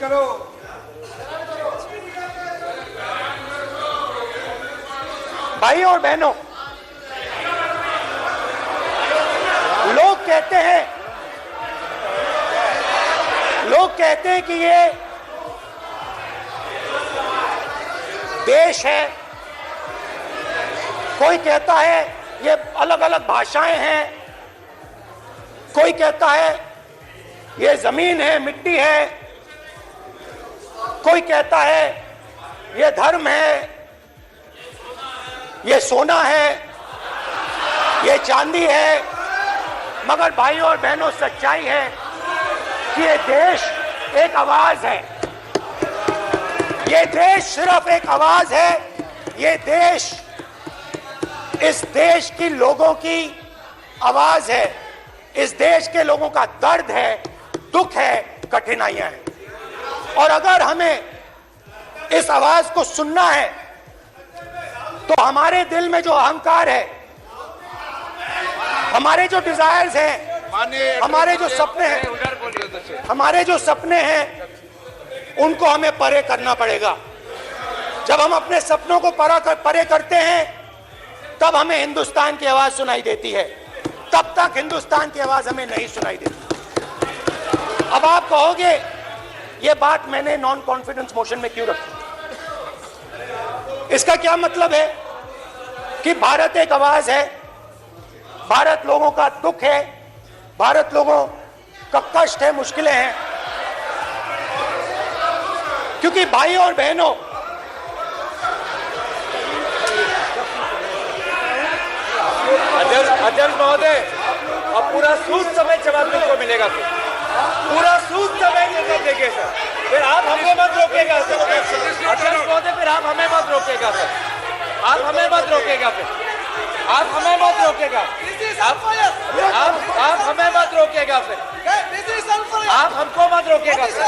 करो। भाई और बहनों, लोग कहते हैं कि ये देश है, कोई कहता है ये अलग अलग भाषाएं हैं, कोई कहता है ये जमीन है, मिट्टी है, कोई कहता है ये धर्म है, ये सोना है, ये चांदी है। मगर भाइयों और बहनों, सच्चाई है कि ये देश एक आवाज है, ये देश सिर्फ एक आवाज है। ये देश इस देश की लोगों की आवाज है, इस देश के लोगों का दर्द है, दुख है, कठिनाइयां हैं। और अगर हमें इस आवाज को सुनना है तो हमारे दिल में जो अहंकार है, हमारे जो डिजायर्स हैं, हमारे जो सपने हैं, उनको हमें परे करना पड़ेगा। जब हम अपने सपनों को परे करते हैं तब हमें हिंदुस्तान की आवाज सुनाई देती है, तब तक हिंदुस्तान की आवाज हमें नहीं सुनाई देती। अब आप कहोगे ये बात मैंने नॉन कॉन्फिडेंस मोशन में क्यों रखी? इसका क्या मतलब है कि भारत एक आवाज है, भारत लोगों का दुख है, भारत लोगों का कष्ट है, मुश्किलें हैं। क्योंकि भाइयों और बहनों, अध्यक्ष महोदय, अब पूरा सूद समय जवाब तुमको मिलेगा, पूरा सूद समय देंगे सर, फिर आप हमें मत रोकेगा सर। अध्यक्ष महोदय, फिर आप हमें मत रोकेगा सर, आप हमें मत रोकेगा, फिर आप हमें मत रोकेगा, आप हमें मत रोकेगा, फिर आप हमको मत रोकेगा सर।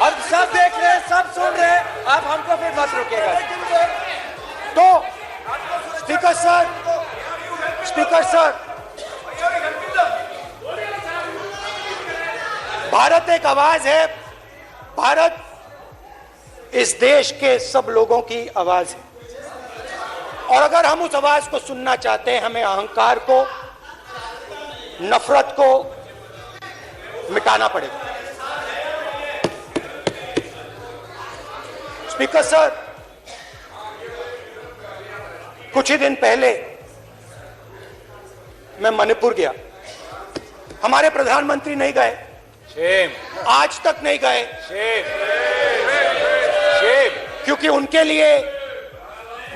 हम सब देख रहे हैं, सब सुन रहे हैं, आप हमको फिर मत रोकेगा। तो स्पीकर सर, भारत एक आवाज है, भारत इस देश के सब लोगों की आवाज है। और अगर हम उस आवाज को सुनना चाहते हैं, हमें अहंकार को, नफरत को मिटाना पड़ेगा। स्पीकर सर, कुछ ही दिन पहले मैं मणिपुर गया, हमारे प्रधानमंत्री नहीं गए, आज तक नहीं गए, क्योंकि उनके लिए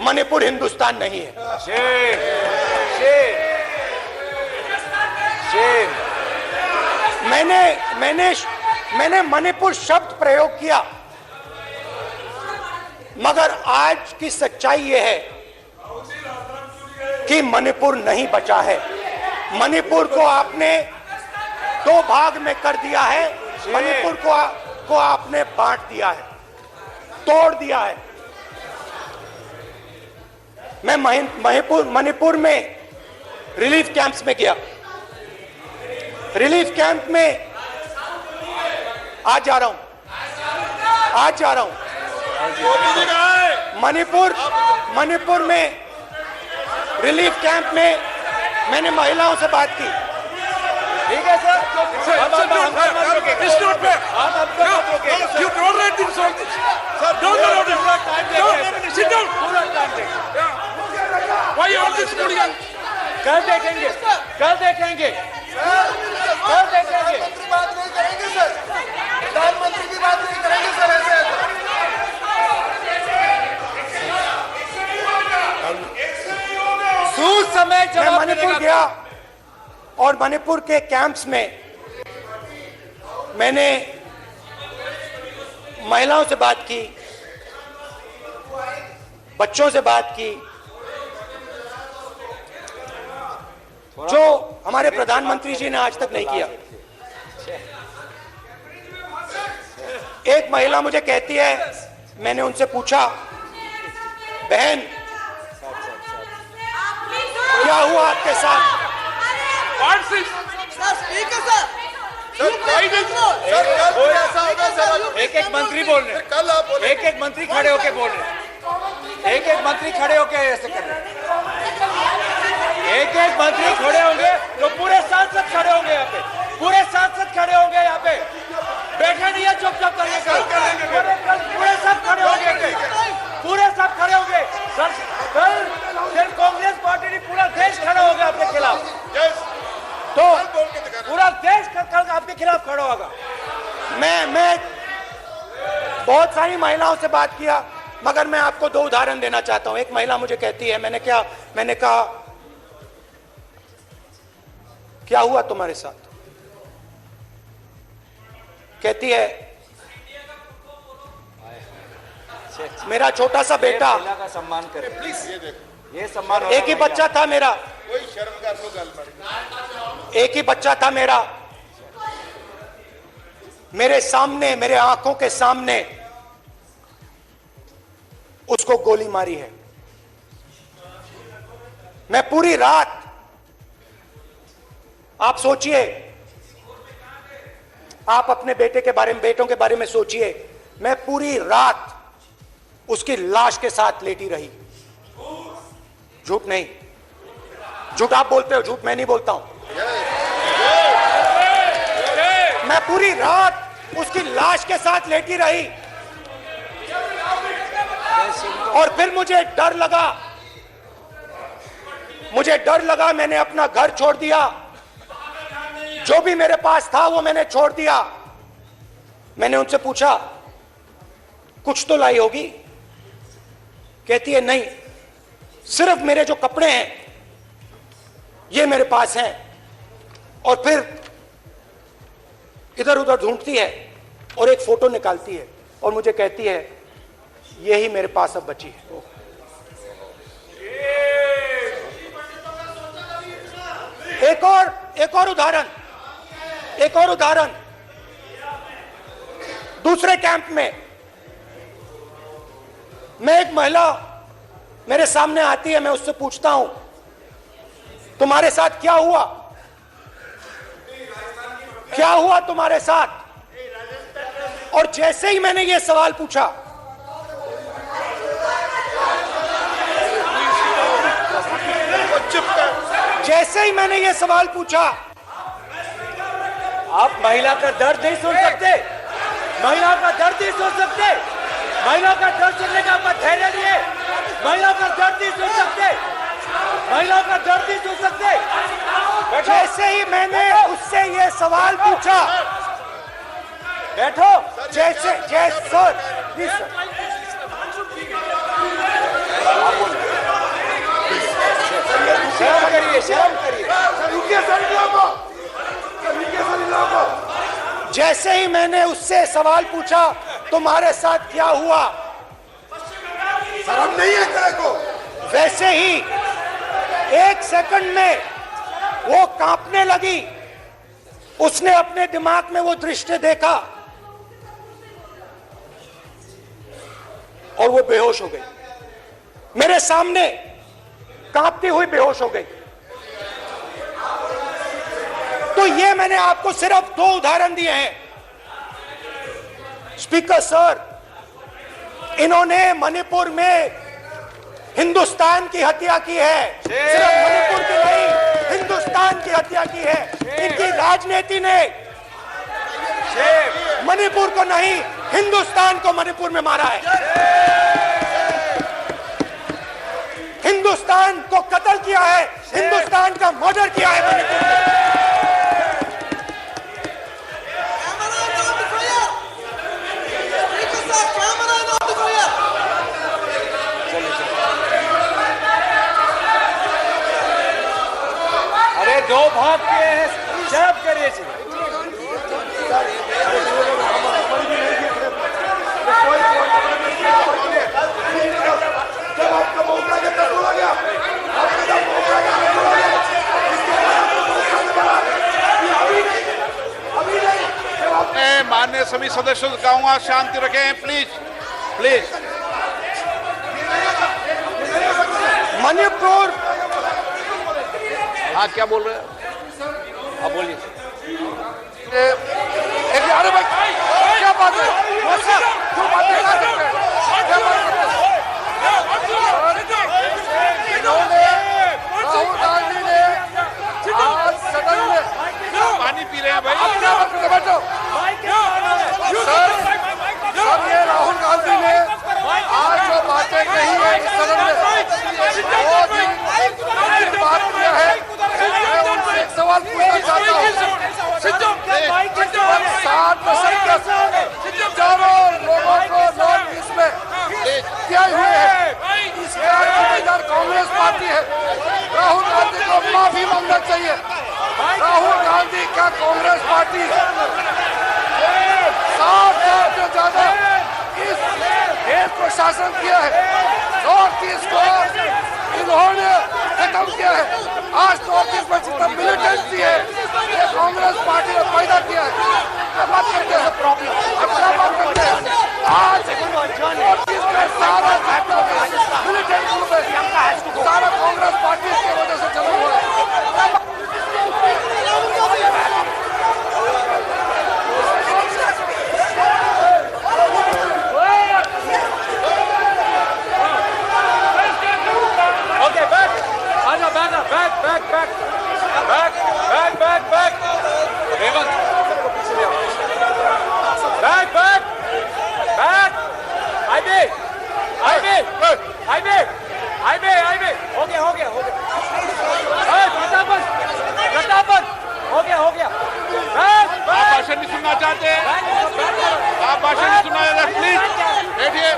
मणिपुर हिंदुस्तान नहीं है। मैंने मणिपुर शब्द प्रयोग किया, मगर आज की सच्चाई यह है कि मणिपुर नहीं बचा है। मणिपुर को आपने दो भाग में कर दिया है, मणिपुर को आपने बांट दिया है, तोड़ दिया है। मैं मणिपुर में रिलीफ कैंप्स में गया, रिलीफ कैंप में आज जा रहा हूं। मणिपुर में रिलीफ कैंप में मैंने महिलाओं से बात की। ठीक है सर, कल देखेंगे। बात नहीं करेंगे सर, प्रधानमंत्री की बात नहीं करेंगे सर, ऐसे समय मैं मणिपुर गया और मणिपुर के कैंप्स में मैंने महिलाओं से बात की, बच्चों से बात की, जो हमारे प्रधानमंत्री जी ने आज तक नहीं किया। एक महिला मुझे कहती है, मैंने उनसे पूछा, बहन क्या हुआ आपके साथ? सर, ऐसा होगा एक एक मंत्री बोल रहे हैं, एक एक मंत्री खड़े होके बोल रहे हैं, एक एक मंत्री खड़े होके ऐसे कर रहे हैं, एक एक मंत्री खड़े होंगे तो पूरे सांसद खड़े होंगे यहाँ पे, पूरे सांसद खड़े होंगे यहाँ पे, बैठे नहीं है चुपचाप करके पूरे सब खड़े होंगे, पूरे सब खड़े होंगे सर। कल कांग्रेस पार्टी ने पूरा देश खड़ा होगा आपके खिलाफ, तो पूरा देश कल आपके खिलाफ खड़ा होगा। मैं बहुत सारी महिलाओं से बात किया, मगर मैं आपको दो उदाहरण देना चाहता हूं। एक महिला मुझे कहती है, मैंने कहा क्या हुआ तुम्हारे साथ? कहती है मेरा छोटा सा बेटा, का सम्मान करें प्लीज, ये सम्मान, एक ही बच्चा था मेरा, कोई शर्म कर लो गल एक ही बच्चा था मेरा, मेरे सामने, मेरे आंखों के सामने उसको गोली मारी है। मैं पूरी रात, आप सोचिए, आप अपने बेटे के बारे में, बेटों के बारे में सोचिए, मैं पूरी रात उसकी लाश के साथ लेटी रही। झूठ नहीं, झूठ आप बोलते हो, झूठ मैं नहीं बोलता हूं। मैं पूरी रात उसकी लाश के साथ लेटी रही और फिर मुझे डर लगा, मैंने अपना घर छोड़ दिया, जो भी मेरे पास था वो मैंने छोड़ दिया। मैंने उनसे पूछा कुछ तो लाई होगी? कहती है नहीं, सिर्फ मेरे जो कपड़े हैं ये मेरे पास हैं। और फिर इधर उधर ढूंढती है और एक फोटो निकालती है और मुझे कहती है यही मेरे पास अब बची है। एक और उदाहरण, दूसरे कैंप में मैं, एक महिला मेरे सामने आती है, मैं उससे पूछता हूं तुम्हारे साथ क्या हुआ, क्या हुआ तुम्हारे साथ? और जैसे ही मैंने यह सवाल पूछा, जैसे ही मैंने यह सवाल पूछा, आप महिला का दर्द नहीं सुन सकते, महिला का दर्द नहीं सुन सकते, महिला का दर्द सुनने का आपका धैर्य नहीं है, महिला का दर्द नहीं सुन सकते, महिला का दर्द नहीं सुन सकते। जैसे ही मैंने उससे ये सवाल पूछा, बैठो, सर प्लीज सर, शर्म करिए, शर्म करिए। जैसे ही मैंने उससे सवाल पूछा तुम्हारे साथ क्या हुआ, शर्म नहीं है तेरे को? वैसे ही एक सेकंड में वो कांपने लगी। उसने अपने दिमाग में वो दृश्य देखा और वो बेहोश हो गई, मेरे सामने कांपती हुई बेहोश हो गई। तो ये मैंने आपको सिर्फ दो उदाहरण दिए हैं। स्पीकर सर, इन्होंने मणिपुर में हिंदुस्तान की हत्या की है, सिर्फ मणिपुर की नहीं, हिंदुस्तान की हत्या की है। इनकी राजनीति ने मणिपुर को नहीं, हिंदुस्तान को मणिपुर में मारा है। हिंदुस्तान को कत्ल किया है, हिंदुस्तान का मर्डर किया है मणिपुर में। अरे दो भाग के हैं, शर्म करिए। माननीय सभी सदस्यों से कहूंगा शांति रखें प्लीज, प्लीज। मणिपुर, हाँ क्या बोल रहे हैं? आप बोलिए। अरे भाई क्या बात बात है? क्यों बात नहीं कर सकते? क्या बात करते हैं? इन्होंने राहुल गांधी ने आज सदन में पानी पी रहे हैं भाई। आप क्या बात करते? बैठो सर। ये राहुल गांधी ने आज जो बातें कही है इस सदन में बहुत ही गंभीर बात किया है। मैं उनसे एक सवाल पूछना चाहता हूँ। 7 चारों लोगों को नॉर्थ ईस्ट में क्या हुए हैं, इसका जिम्मेदार कांग्रेस पार्टी है। राहुल गांधी को माफी मांगना चाहिए। राहुल गांधी का कांग्रेस पार्टी 7 साल से ज्यादा इस देश को शासन किया है। नॉर्थ ईस्ट को इन्होंने खत्म किया है। आज नॉर्थ ईस्ट में जितना मिलिटेंसी है ये कांग्रेस पार्टी ने पैदा किया है। क्या बात करते हैं? प्रॉब्लम अब क्या बात करते हैं? आज नॉर्थ ईस्ट में सारा मिलिटेंट ग्रुप है, सारा कांग्रेस पार्टी की वजह से चला हुआ है। आप भाषण नहीं सुनना चाहते हैं? आप भाषण नहीं सुनना चाहते? प्लीज बैठिए,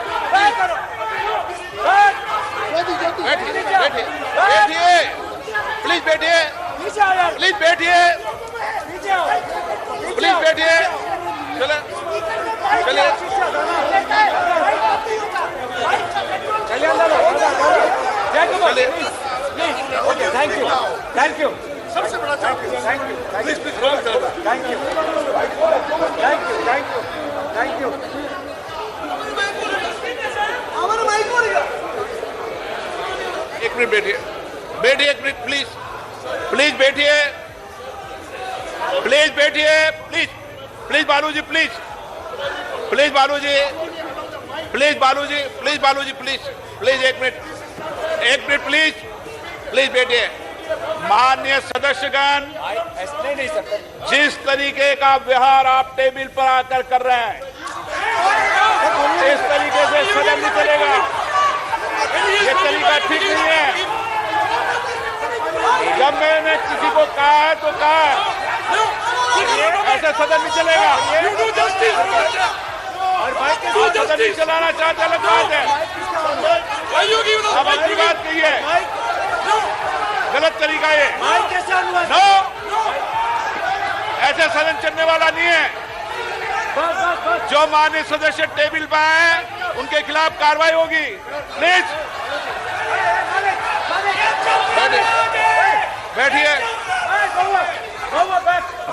बैठिए, बैठिए, प्लीज बैठिए, प्लीज बैठिए, प्लीज बैठिए। चले चलिए थैंक यू, थैंक यू, सबसे बड़ा thank you, thank you. Thank you, thank you, thank you. एक मिनट बैठिए, बैठिए एक मिनट प्लीज, प्लीज बैठिए, प्लीज बैठिए, please, please Baluji, please, please Baluji, please Baluji, please Baluji, please, please एक मिनट प्लीज, प्लीज बैठिए। माननीय सदस्यगण, नहीं सकते। जिस तरीके का व्यवहार आप टेबल पर आकर कर रहे हैं, इस तरीके से सदन नहीं चलेगा। ये तरीका ठीक नहीं है। जब मैंने किसी को कहा है तो कहा है, ऐसे सदन नहीं चलेगा। सदन नहीं चलाना चाहते, अलग बात है। अब अच्छी बात कही है, गलत तरीका ये। नो, ऐसे सदन चलने वाला नहीं है। जो माननीय सदस्य टेबल पर आए उनके खिलाफ कार्रवाई होगी। प्लीज बैठिए,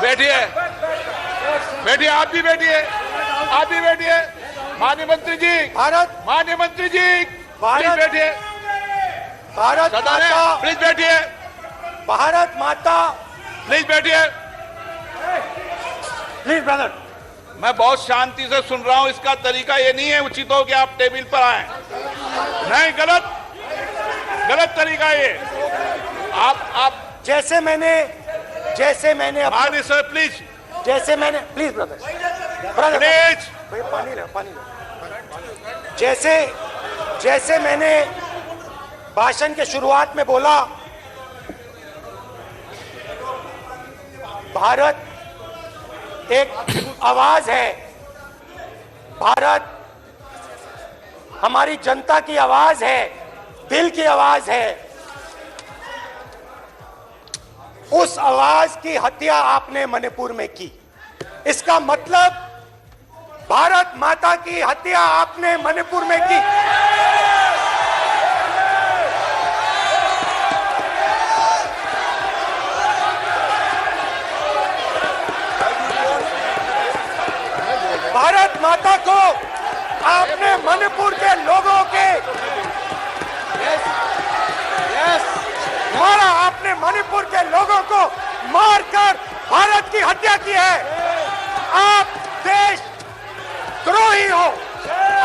बैठिए, बैठिए, आप भी बैठिए, आप भी बैठिए। माननीय मंत्री जी, माननीय मंत्री जी, प्लीज बैठिए। भारत माता, प्लीज बैठिए, भारत माता, प्लीज बैठिए। Please brother. मैं बहुत शांति से सुन रहा हूं। इसका तरीका ये नहीं है उचित हो कि आप टेबल पर आए। नहीं, गलत, गलत तरीका ये। आप जैसे मैंने माननीय सर प्लीज, जैसे मैंने, प्लीज ब्रदर, प्लीज, भैया पानी ले, पानी ले। जैसे मैंने भाषण के शुरुआत में बोला, भारत एक आवाज है। भारत हमारी जनता की आवाज है, दिल की आवाज है। उस आवाज की हत्या आपने मणिपुर में की। इसका मतलब भारत माता की हत्या आपने मणिपुर में की। भारत माता को आपने मणिपुर के लोगों के मारा। आपने मणिपुर के लोगों को मारकर भारत की हत्या की है। आप द्रोही हो,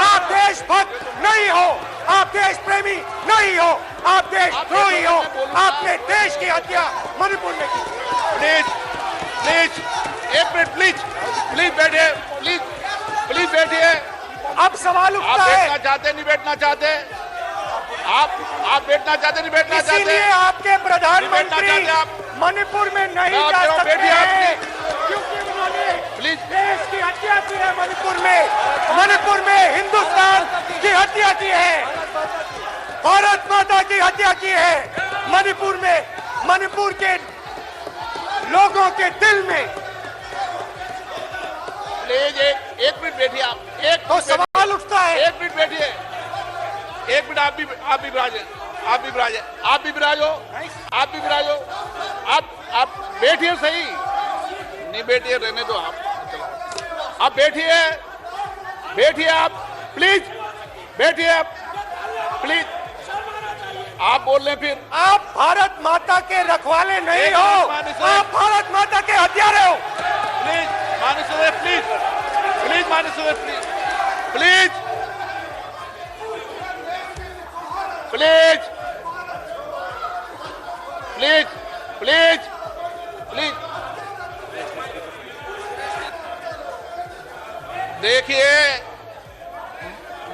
आप देशभक्त नहीं हो, आप देश प्रेमी नहीं हो, आप देशद्रोही हो। आपने देश की हत्या मणिपुर में की। प्लीज प्लीज एक मिनट प्लीज प्लीज बैठिए प्लीज प्लीज बैठिए। अब सवाल आप उठता बैठना है, चाहते नहीं बैठना चाहते, आप बैठना चाहते नहीं बैठना चाहते, इसीलिए आपके बैठना प्रधानमंत्री चाहते आप। मणिपुर में नहीं मैं जा आपसे सकते बैठिए हैं, आपने। क्योंकि उन्होंने प्लीज देश की हत्या की है। मणिपुर में हिंदुस्तान की हत्या की है, भारत माता की हत्या की है। मणिपुर में, मणिपुर के लोगों के दिल में। प्लीज एक मिनट बैठिए आप, एक तो सवाल उठता है, एक मिनट बैठिए, एक मिनट आप भी विराजे, आप भी विराजे, आप भी विराजो, आप भी विराजो, आप बैठिए सही, नहीं बैठिए रहने दो आप बैठिए, बैठिए आप प्लीज, बैठिए आप प्लीज, आप बोल रहे फिर। आप भारत माता के रखवाले नहीं एक हो, मिनट माननीय सदस्य। आप भारत माता के हत्यारे हो। प्लीज माननीय सदस्य प्लीज, प्लीज माननीय सदस्य please, please please please please देखिए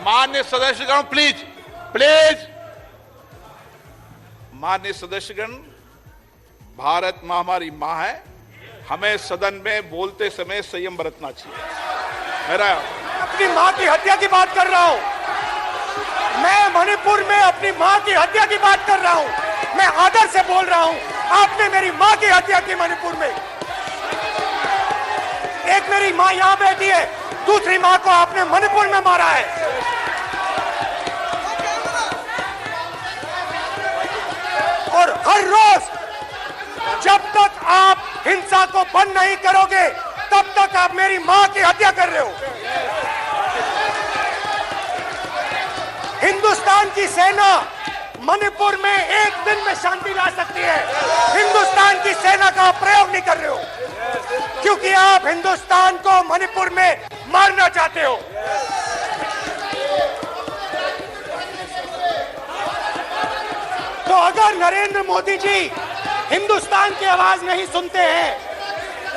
माननीय सदस्यगण, प्लीज प्लीज माननीय सदस्यगण, भारत माँ हमारी माँ है, हमें सदन में बोलते समय संयम बरतना चाहिए। मेरा अपनी माँ की हत्या की बात कर रहा हूँ मैं, मणिपुर में अपनी माँ की हत्या की बात कर रहा हूँ मैं, आदर से बोल रहा हूँ। आपने मेरी माँ की हत्या की मणिपुर में। एक मेरी माँ यहाँ बैठी है, दूसरी माँ को आपने मणिपुर में मारा है। और हर रोज जब तक आप हिंसा को बंद नहीं करोगे, तब तक आप मेरी माँ की हत्या कर रहे हो। हिंदुस्तान की सेना मणिपुर में एक दिन में शांति ला सकती है, हिंदुस्तान की सेना का प्रयोग नहीं कर रहे हो, क्योंकि आप हिंदुस्तान को मणिपुर में मारना चाहते हो। तो अगर नरेंद्र मोदी जी हिंदुस्तान की आवाज नहीं सुनते हैं,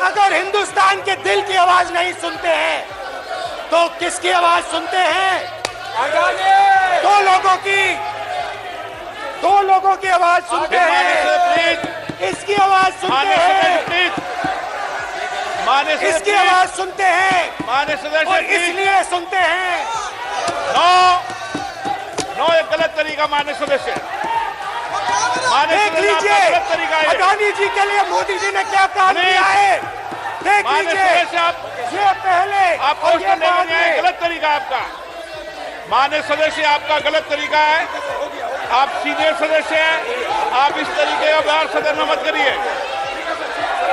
अगर हिंदुस्तान के दिल की आवाज नहीं सुनते हैं, तो किसकी आवाज सुनते हैं? दो लोगों की आवाज सुनते हैं। इसकी आवाज सुनते हैं, इसकी आवाज सुनते हैं, माननीय सदस्य और इसलिए सुनते हैं। नो ये गलत तरीका माननीय सदस्य, देख लीजिए गलत तरीका है। अडानी जी के लिए मोदी जी ने क्या काम किया है, देख माननीय लीजिए। सदस्य आप ये पहले आप और ये क्वेश्चन बाद लेने आए, में। गलत तरीका आपका। माननीय सदस्य आपका गलत तरीका है, आप सीनियर सदस्य हैं, आप इस तरीके का व्यवहार सदन में मत करिए।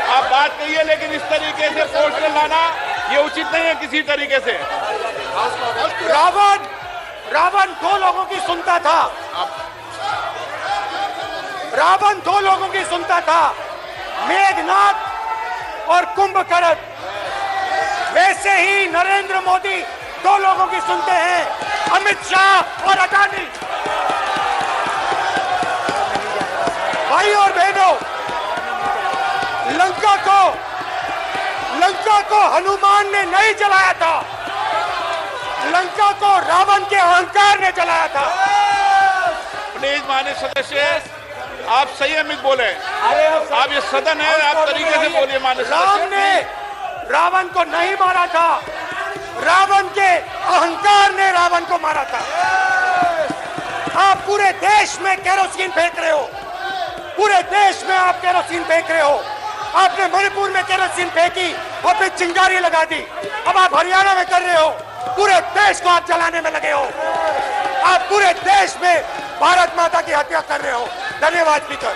आप बात करिए, लेकिन इस तरीके से पोस्टर लाना ये उचित नहीं है किसी तरीके से। रावण दो लोगों की सुनता था, रावण दो लोगों की सुनता था, मेघनाथ और कुंभकर्ण। वैसे ही नरेंद्र मोदी दो लोगों की सुनते हैं, अमित शाह और अडानी। भाई और बहनों, लंका को हनुमान ने नहीं जलाया था, लंका को रावण के अहंकार ने जलाया था। प्लीज माननीय सदस्य आप संयमित बोले, आप ये सदन है, आप तरीके से बोलिए। माननीय राम सदस्य ने रावण को नहीं मारा था, रावण के अहंकार ने रावण को मारा था। आप पूरे देश में केरोसिन फेंक रहे हो, पूरे देश में आप केरोसिन फेंक रहे हो। आपने मणिपुर में केरोसिन फेंकी और फिर चिंगारी लगा दी, अब आप हरियाणा में कर रहे हो, पूरे देश को आप जलाने में लगे हो। आप पूरे देश में भारत माता की हत्या कर रहे हो। धन्यवाद स्पीकर।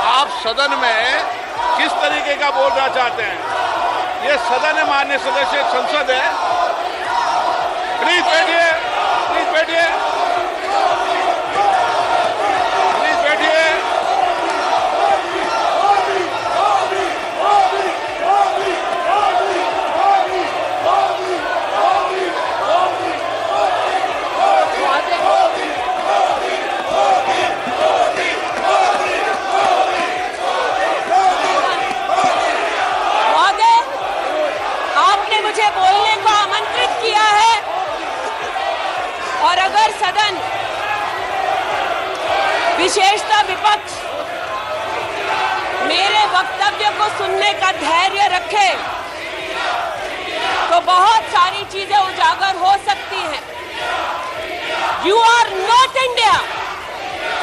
आप सदन में किस तरीके का बोलना चाहते हैं? ये सदन है, माननीय सदस्य, संसद है। प्लीज बैठिए। बैठिए, प्लीज बैठिए। महोदय, आपने मुझे बोलने को आमंत्रित किया है और अगर सदन, विशेषतः विपक्ष, मेरे वक्तव्य को सुनने का धैर्य रखे तो बहुत सारी चीजें उजागर हो सकती हैं। You are not India,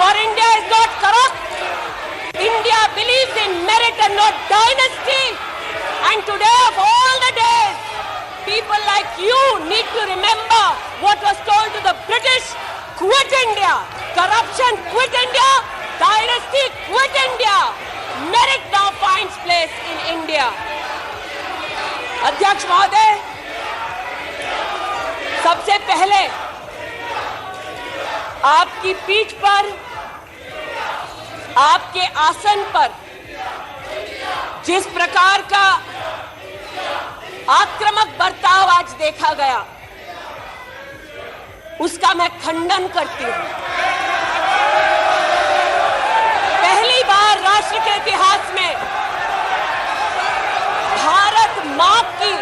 for India is not corrupt. India believes in merit and not dynasty. And today of all the days, people like you need to remember what was told to the British: quit India. Corruption, quit India. Dynasty, quit India. Merit now finds place in India. अध्यक्ष महोदय, सबसे पहले आपकी पीठ पर, आपके आसन पर जिस प्रकार का आक्रामक बर्ताव आज देखा गया, उसका मैं खंडन करती हूं। पहली बार राष्ट्र के इतिहास में भारत मां की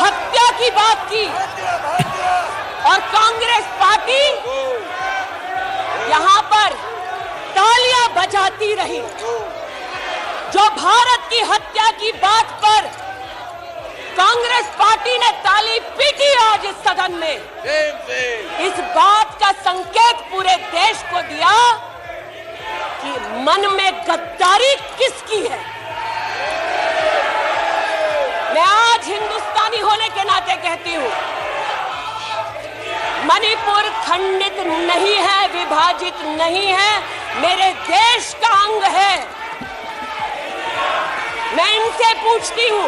हत्या की बात की और कांग्रेस पार्टी यहां पर तालियां बजाती रही। जो भारत की हत्या की बात पर कांग्रेस पार्टी ने ताली पीटी आज इस सदन में, इस बात का संकेत पूरे देश को दिया कि मन में गद्दारी किसकी है। मैं आज हिंदुस्तानी होने के नाते कहती हूं, मणिपुर खंडित नहीं है, विभाजित नहीं है, मेरे देश का अंग है। मैं इनसे पूछती हूं,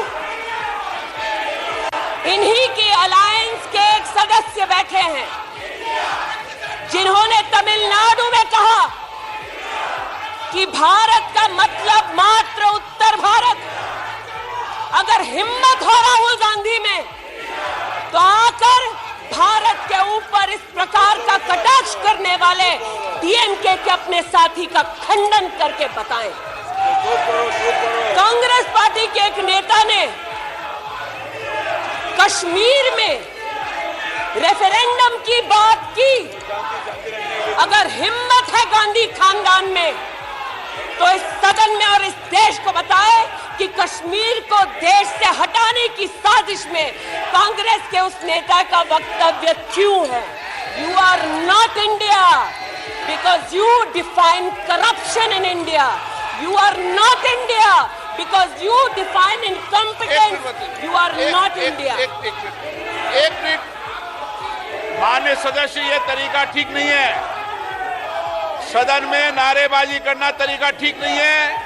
इन्हीं की अलायंस के एक सदस्य बैठे हैं जिन्होंने तमिलनाडु में कहा कि भारत का मतलब मात्र उत्तर भारत। अगर हिम्मत हो राहुल गांधी में तो आकर भारत के ऊपर इस प्रकार का कटाक्ष करने वाले डीएमके के अपने साथी का खंडन करके बताएं। कांग्रेस पार्टी के एक नेता ने कश्मीर में रेफरेंडम की बात की। अगर हिम्मत है गांधी खानदान में तो इस सदन में और इस देश को बताए कि कश्मीर को देश से हटाने की साजिश में कांग्रेस के उस नेता का वक्तव्य क्यों है। You are not India because you define corruption in India. You are not India because you define incompetence. You are not India. एक मिनट माननीय सदस्य, ये तरीका ठीक नहीं है। सदन में नारेबाजी करना तरीका ठीक नहीं है।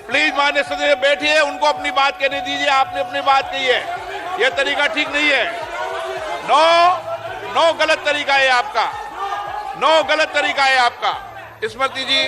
प्लीज माननीय सदस्य बैठिए, उनको अपनी बात कहने दीजिए। आपने अपनी बात कही है, यह तरीका ठीक नहीं है। नो गलत तरीका है आपका, नो गलत तरीका है आपका। स्मृति जी।